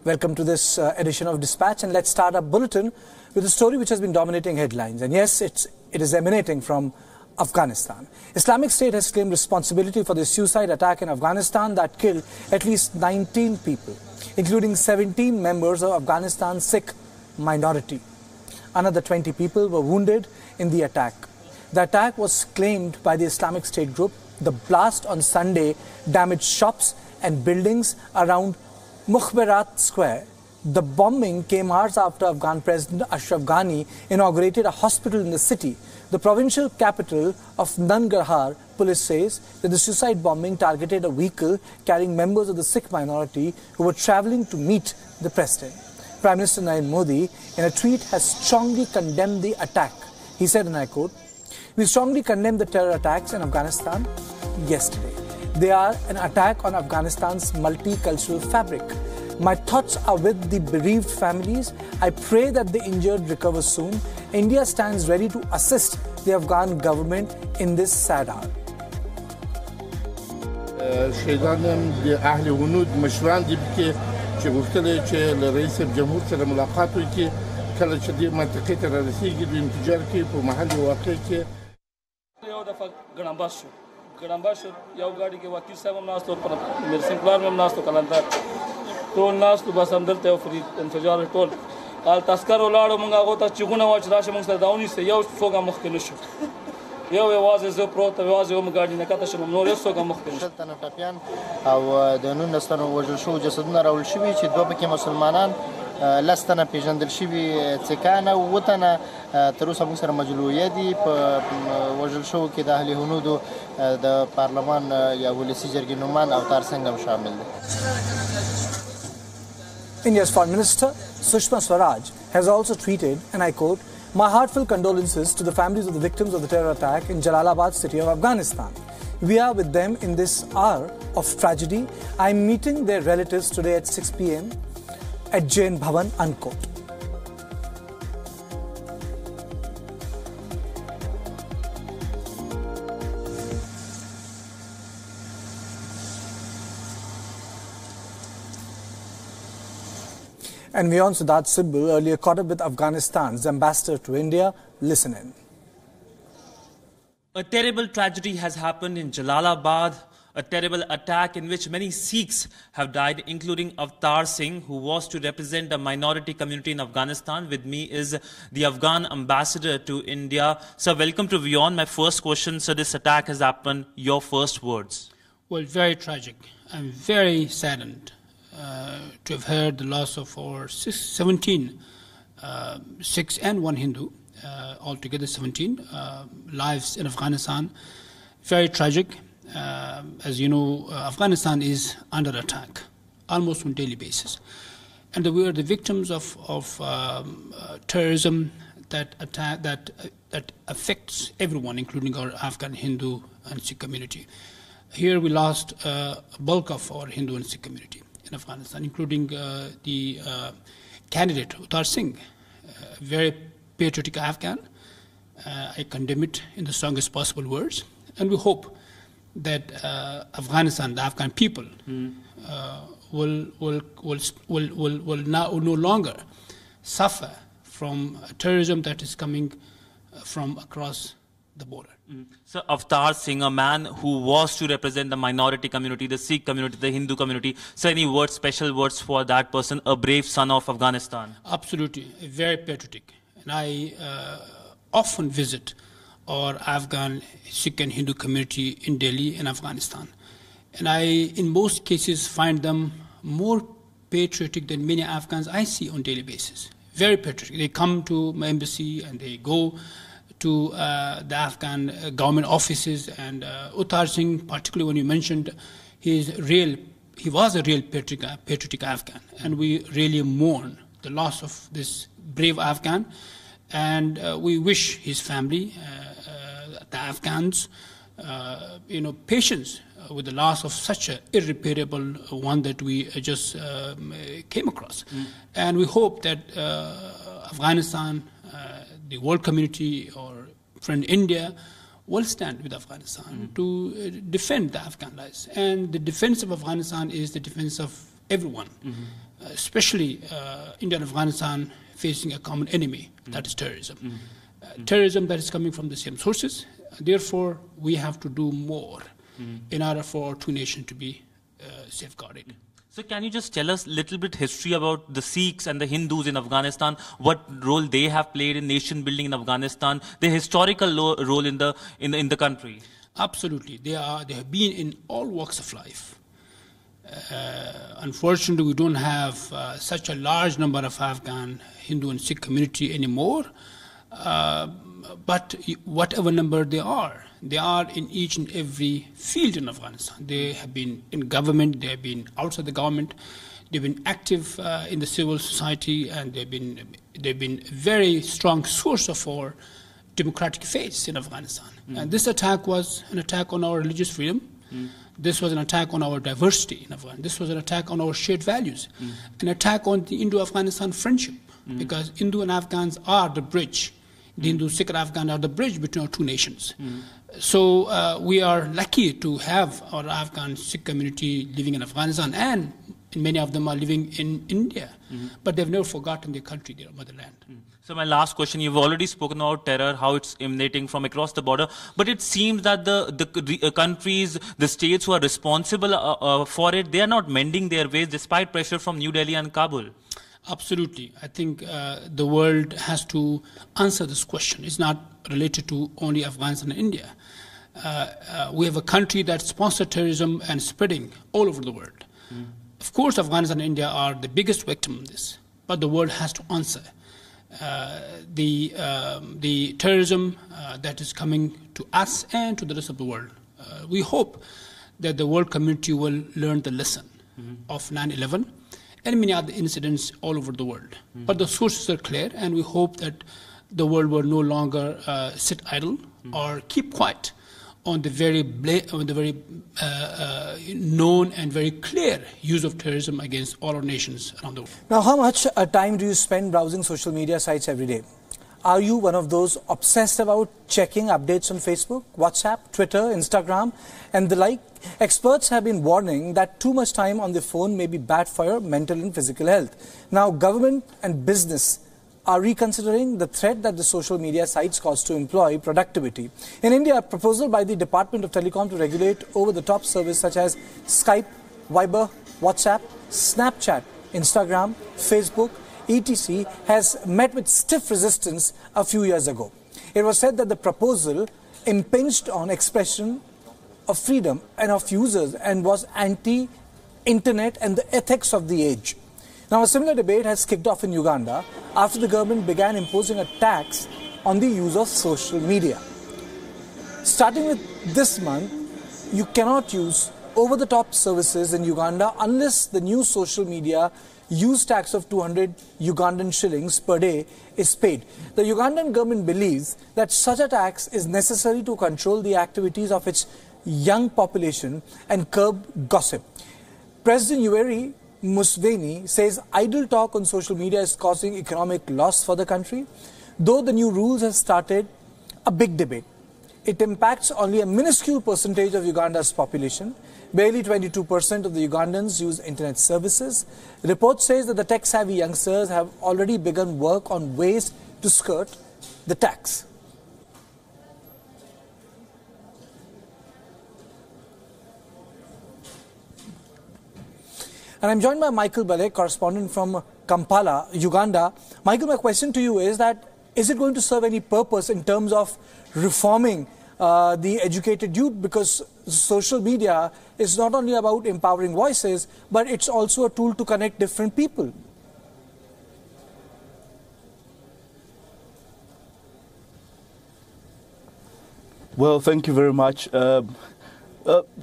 Welcome to this edition of Dispatch, and let's start our bulletin with a story which has been dominating headlines. And yes, it is emanating from Afghanistan. Islamic State has claimed responsibility for the suicide attack in Afghanistan that killed at least 19 people, including 17 members of Afghanistan's Sikh minority. Another 20 people were wounded in the attack. The attack was claimed by the Islamic State group. The blast on Sunday damaged shops and buildings around Mukhbarat Square. The bombing came hours after Afghan President Ashraf Ghani inaugurated a hospital in the city. The provincial capital of Nangarhar police says that the suicide bombing targeted a vehicle carrying members of the Sikh minority who were travelling to meet the president. Prime Minister Nirav Modi, in a tweet, has strongly condemned the attack. He said, and I quote, "We strongly condemn the terror attacks in Afghanistan yesterday. They are an attack on Afghanistan's multicultural fabric. My thoughts are with the bereaved families. I pray that the injured recover soon. India stands ready to assist the Afghan government in this sad hour." شهیدانم د اهل هنود مشران دي چې غوښتل چې له رئیس جمهور سره ملاقات وکړي کله چې دې منطقې ته رارسېږي د انفجار کې په محل واقع کې یو دفعه ګړنباش یو ګاډي کې وکیل صاحب هم ناست پر مرسین پلان هم ناست کلندر ټول ناست بس همدلته یو فرید انفجار ټول حال تذکر ولاړو موږ هغه ته چېغونه واچ راشه موږ سره داونی سه یو څوک مخکې نشو یو یوازې زه پروت یوازې هم ګاډي نه کته شم نور یو څوک مخکې نشو تنه ټپیان او د 19 تنو وژل شو جسدونه راول شوي چې دوه پکې مسلمانان لستنه پیژندل شوي څکانه او وتنه تر اوسه موږ سره مجلویه دي په وژل شو کې د اهل هنودو د پارلمان یا ولسی جرګې نومان او تار څنګه هم شامل دي. India's Foreign Minister Sushma Swaraj has also tweeted, and I quote, "My heartfelt condolences to the families of the victims of the terror attack in Jalalabad city of Afghanistan. We are with them in this hour of tragedy. I am meeting their relatives today at 6 p.m. at Jain Bhavan," unquote. And WION Dispatch earlier caught up with Afghanistan's ambassador to India. Listen in. A terrible tragedy has happened in Jalalabad, a terrible attack in which many Sikhs have died, including Avtar Singh, who was to represent a minority community in Afghanistan. With me is the Afghan ambassador to India. Sir, welcome to WION. My first question, sir, this attack has happened. Your first words. Well, very tragic. I'm very saddened to have heard the loss of our 17 Sikhs and one Hindu, altogether 17 lives in Afghanistan. Very tragic. As you know, Afghanistan is under attack almost on a daily basis. And we are the victims of terrorism that affects everyone, including our Afghan Hindu and Sikh community. Here we lost a bulk of our Hindu and Sikh community in Afghanistan, including the candidate Avtar Singh, a very patriotic Afghan. I condemn it in the strongest possible words, and we hope that Afghanistan, the Afghan people, will now no longer suffer from terrorism that is coming from across the border. So Avtar Singh, a man who was to represent the minority community, the Sikh community, the Hindu community. So any words, special words for that person, a brave son of Afghanistan? Absolutely, very patriotic. And I often visit our Afghan, Sikh and Hindu community in Delhi and Afghanistan. And I, in most cases, find them more patriotic than many Afghans I see on a daily basis. Very patriotic. They come to my embassy and they go to the Afghan government offices, and Avtar Singh, particularly when you mentioned, he was a real patriotic Afghan, and we really mourn the loss of this brave Afghan, and we wish his family, the Afghans, patience with the loss of such an irreparable one that we just came across. And we hope that Afghanistan, the world community, or friend India, will stand with Afghanistan to defend the Afghan lives. And the defense of Afghanistan is the defense of everyone. especially India and Afghanistan facing a common enemy, that is terrorism. Terrorism that is coming from the same sources. Therefore, we have to do more in order for two nations to be safeguarded. So can you just tell us a little bit history about the Sikhs and the Hindus in Afghanistan, what role they have played in nation building in Afghanistan, their historical role in the country? Absolutely. They have been in all walks of life. Unfortunately, we don't have such a large number of Afghan Hindu and Sikh community anymore. But whatever number they are in each and every field in Afghanistan. They have been in government, they have been outside the government, they've been active in the civil society, and they've been a very strong source of our democratic faith in Afghanistan. And this attack was an attack on our religious freedom. This was an attack on our diversity in Afghanistan. This was an attack on our shared values, an attack on the Indo-Afghanistan friendship, because Hindu and Afghans are the bridge. The Hindu, Sikh, and Afghan are the bridge between our two nations. So we are lucky to have our Afghan Sikh community living in Afghanistan, and many of them are living in India. But they've never forgotten their country, their motherland. So my last question, you've already spoken about terror, how it's emanating from across the border, but it seems that the countries, the states who are responsible for it, they are not mending their ways despite pressure from New Delhi and Kabul. Absolutely. I think the world has to answer this question. It's not related to only Afghanistan and India. We have a country that sponsors terrorism and spreading all over the world. Of course, Afghanistan and India are the biggest victim of this, but the world has to answer. The terrorism that is coming to us and to the rest of the world. We hope that the world community will learn the lesson of 9/11 and many other incidents all over the world. But the sources are clear, and we hope that the world will no longer sit idle or keep quiet on the very known and very clear use of terrorism against all our nations around the world. Now, how much time do you spend browsing social media sites every day? Are you one of those obsessed about checking updates on Facebook, WhatsApp, Twitter, Instagram, and the like? Experts have been warning that too much time on the phone may be bad for your mental and physical health. Now, government and business are reconsidering the threat that the social media sites cause to employee productivity. In India, a proposal by the Department of Telecom to regulate over-the-top service such as Skype, Viber, WhatsApp, Snapchat, Instagram, Facebook, etc. has met with stiff resistance a few years ago. It was said that the proposal impinged on expression of freedom and of users and was anti-internet and the ethics of the age. Now, a similar debate has kicked off in Uganda after the government began imposing a tax on the use of social media. Starting with this month, you cannot use over-the-top services in Uganda unless the new social media use tax of 200 Ugandan shillings per day is paid. The Ugandan government believes that such a tax is necessary to control the activities of its young population and curb gossip. President Yoweri Museveni says idle talk on social media is causing economic loss for the country. Though the new rules have started a big debate, it impacts only a minuscule percentage of Uganda's population. Barely 22% of the Ugandans use internet services. The report says that the tech-savvy youngsters have already begun work on ways to skirt the tax. And I'm joined by Michael Balek, correspondent from Kampala, Uganda. Michael, my question to you is that, is it going to serve any purpose in terms of reforming the educated youth? Because social media is not only about empowering voices, but it's also a tool to connect different people. Well, thank you very much.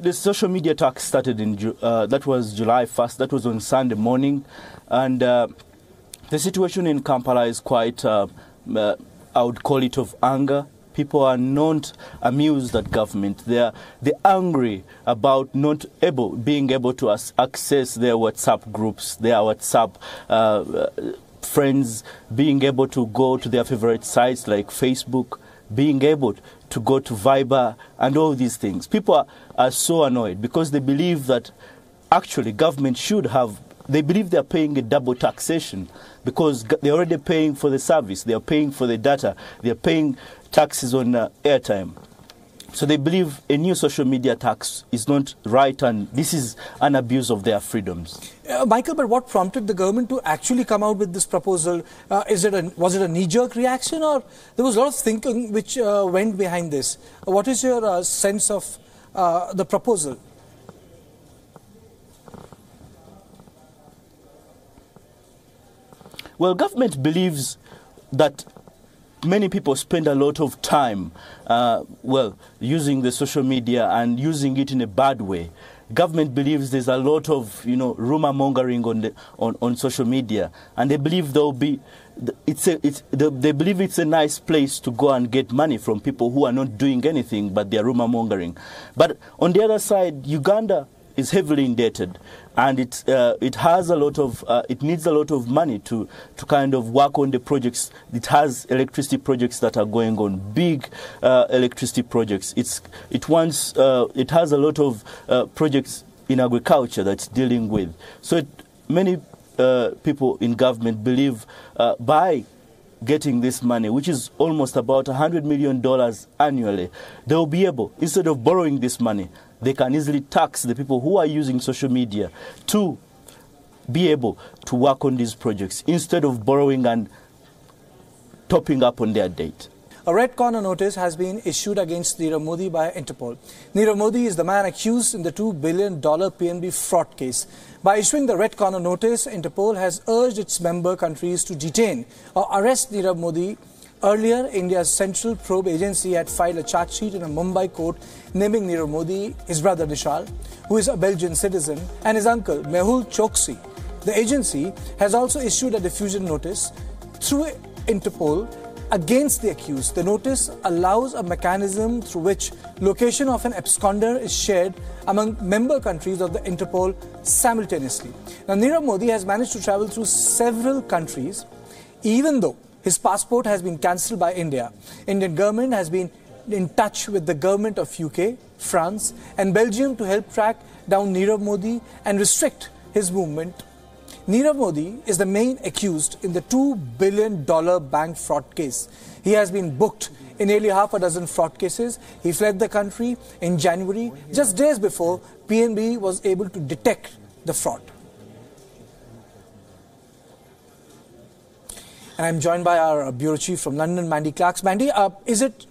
The social media tax started that was July 1st. That was on Sunday morning. And the situation in Kampala is quite, I would call it of anger. People are not amused at government. They're angry about not being able to access their WhatsApp groups, their WhatsApp friends, being able to go to their favorite sites like Facebook, being able to go to Viber and all these things. People are so annoyed because they believe that actually government should have they believe they're paying a double taxation because they're already paying for the service, they're paying for the data, they're paying taxes on airtime. So they believe a new social media tax is not right, and this is an abuse of their freedoms. Michael, but what prompted the government to actually come out with this proposal? Was it a knee-jerk reaction, or there was a lot of thinking which went behind this? What is your sense of the proposal? Well, government believes that many people spend a lot of time, using the social media and using it in a bad way. Government believes there's a lot of, rumor mongering on social media, and they believe they believe it's a nice place to go and get money from people who are not doing anything but they're rumor mongering. But on the other side, Uganda is heavily indebted, and it has a lot of it needs a lot of money to kind of work on the projects. It has electricity projects that are going on, big electricity projects. It has a lot of projects in agriculture that's dealing with. So many people in government believe by getting this money, which is almost about $100 million annually, they will be able, instead of borrowing this money, they can easily tax the people who are using social media to be able to work on these projects instead of borrowing and topping up on their debt. A red corner notice has been issued against Nirav Modi by Interpol. Nirav Modi is the man accused in the $2 billion PNB fraud case. By issuing the red corner notice, Interpol has urged its member countries to detain or arrest Nirav Modi. Earlier, India's Central Probe Agency had filed a charge sheet in a Mumbai court naming Nirav Modi, his brother Nishal, who is a Belgian citizen, and his uncle Mehul Choksi. The agency has also issued a diffusion notice through Interpol against the accused. The notice allows a mechanism through which location of an absconder is shared among member countries of the Interpol simultaneously. Now, Nirav Modi has managed to travel through several countries, even though his passport has been cancelled by India. Indian government has been in touch with the government of UK, France and Belgium to help track down Nirav Modi and restrict his movement. Nirav Modi is the main accused in the $2 billion bank fraud case. He has been booked in nearly half a dozen fraud cases. He fled the country in January, just days before PNB was able to detect the fraud. And I'm joined by our bureau chief from London, Mandy Clark. Mandy, is it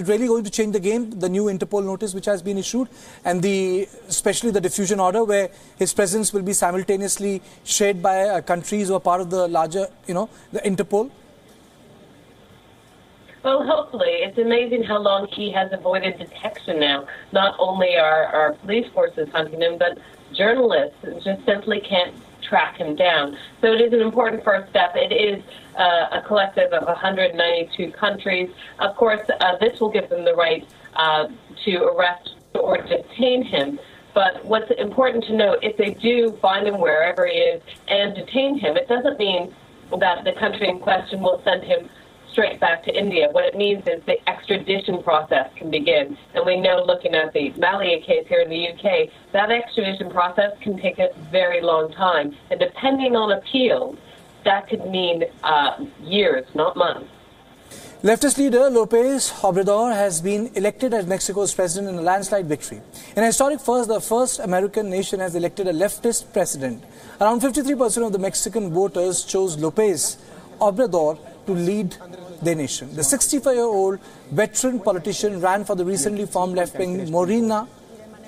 really going to change the game, the new Interpol notice which has been issued, and especially the diffusion order where his presence will be simultaneously shared by countries who are part of the larger, the Interpol? Well, hopefully. It's amazing how long he has avoided detection now. Not only are police forces hunting him, but journalists just simply can't track him down. So it is an important first step. It is a collective of 192 countries. Of course, this will give them the right to arrest or detain him. But what's important to note, if they do find him wherever he is and detain him, it doesn't mean that the country in question will send him straight back to India. What it means is the extradition process can begin. And we know, looking at the Malia case here in the UK, that extradition process can take a very long time. And depending on appeals, that could mean years, not months. Leftist leader Lopez Obrador has been elected as Mexico's president in a landslide victory. In a historic first, the first American nation has elected a leftist president. Around 53% of the Mexican voters chose Lopez Obrador to lead their nation. The 65-year-old veteran politician ran for the recently formed left-wing Morena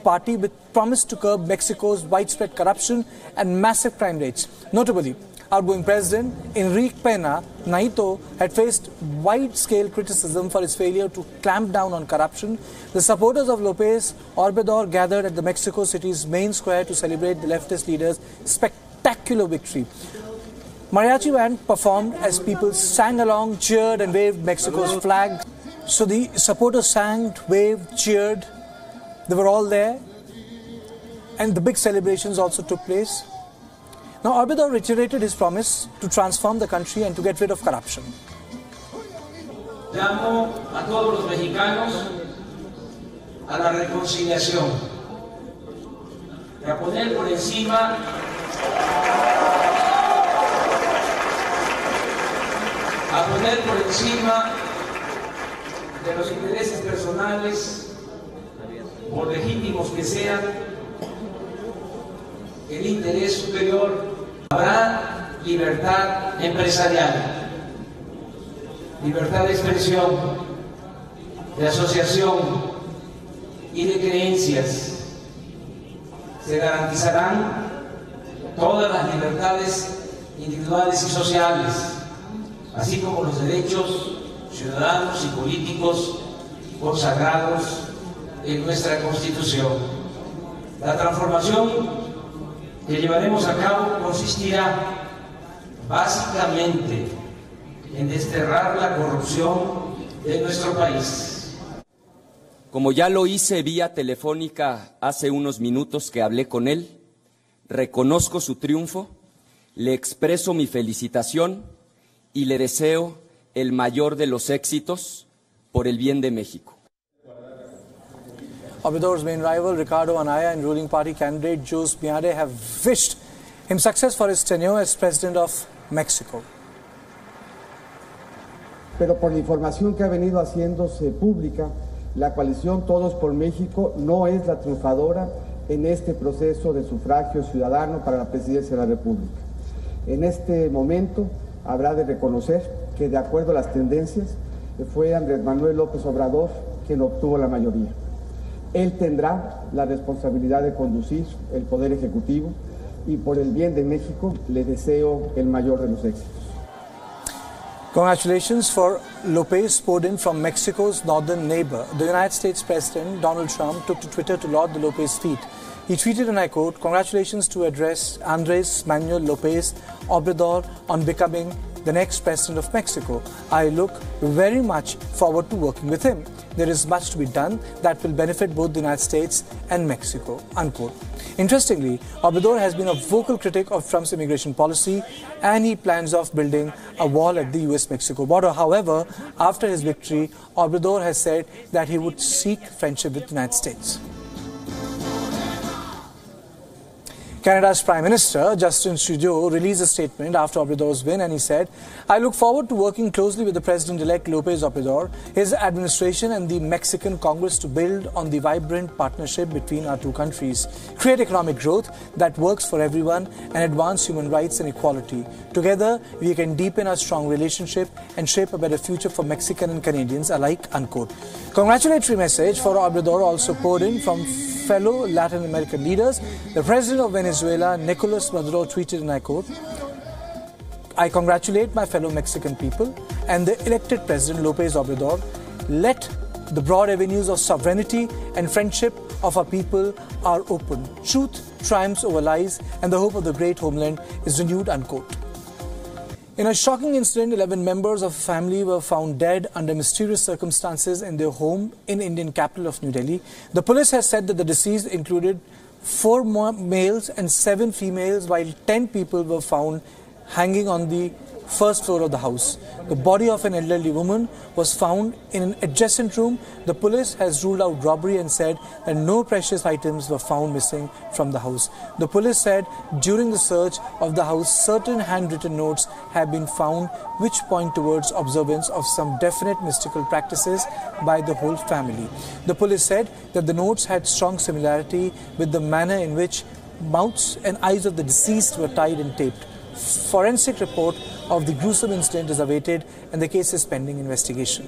party with promise to curb Mexico's widespread corruption and massive crime rates. Notably, outgoing President Enrique Pena Nieto had faced wide-scale criticism for his failure to clamp down on corruption. The supporters of Lopez Obrador gathered at the Mexico City's main square to celebrate the leftist leader's spectacular victory. Mariachi band performed as people sang along, cheered and waved Mexico's flag. So the supporters sang, waved, cheered. They were all there. And the big celebrations also took place. Now Obrador reiterated his promise to transform the country and to get rid of corruption. Llamo a todos los mexicanos a la reconciliación y a poner por encima a poner por encima de los intereses personales, por legítimos que sean, el interés superior. Habrá libertad empresarial, libertad de expresión, de asociación y de creencias. Se garantizarán todas las libertades individuales y sociales, así como los derechos ciudadanos y políticos consagrados en nuestra Constitución. La transformación que llevaremos a cabo consistirá básicamente en desterrar la corrupción de nuestro país. Como ya lo hice vía telefónica hace unos minutos que hablé con él, reconozco su triunfo, le expreso mi felicitación y le deseo el mayor de los éxitos por el bien de México. Obrador's main rival, Ricardo Anaya, and ruling party candidate Jose Piñade have wished him success for his tenure as president of Mexico. Pero por la información que ha venido haciéndose pública, la coalición Todos por México no es la triunfadora en este proceso de sufragio ciudadano para la presidencia de la República. En este momento habrá de reconocer que, de acuerdo a las tendencias, fue Andrés Manuel López Obrador quien obtuvo la mayoría. Él tendrá la responsabilidad de conducir el Poder Ejecutivo y por el bien de México le deseo el mayor de los éxitos. Congratulations for Lopez poured in from Mexico's northern neighbor. The United States President Donald Trump took to Twitter to laud the Lopez feat. He tweeted, and I quote, "Congratulations to address Andrés Manuel López Obrador on becoming the next president of Mexico. I look very much forward to working with him. There is much to be done that will benefit both the United States and Mexico," unquote. Interestingly, Obrador has been a vocal critic of Trump's immigration policy, and he plans of building a wall at the US-Mexico border. However, after his victory, Obrador has said that he would seek friendship with the United States. Canada's Prime Minister, Justin Trudeau, released a statement after Obrador's win, and he said, "I look forward to working closely with the President-elect López Obrador, his administration and the Mexican Congress to build on the vibrant partnership between our two countries, create economic growth that works for everyone, and advance human rights and equality. Together, we can deepen our strong relationship and shape a better future for Mexican and Canadians alike," unquote. Congratulatory message for Obrador also poured in from fellow Latin American leaders. The President of Venezuela, Nicolas Maduro, tweeted, and I quote, "I congratulate my fellow Mexican people and the elected President López Obrador. Let the broad avenues of sovereignty and friendship of our people are open. Truth triumphs over lies, and the hope of the great homeland is renewed," unquote. In a shocking incident, 11 members of a family were found dead under mysterious circumstances in their home in Indian capital of New Delhi. The police has said that the deceased included 4 males and 7 females, while 10 people were found hanging on the first floor of the house. The body of an elderly woman was found in an adjacent room. The police has ruled out robbery and said that no precious items were found missing from the house. The police said during the search of the house, certain handwritten notes have been found which point towards observance of some definite mystical practices by the whole family. The police said that the notes had strong similarity with the manner in which mouths and eyes of the deceased were tied and taped. Forensic report of the gruesome incident is awaited, and the case is pending investigation.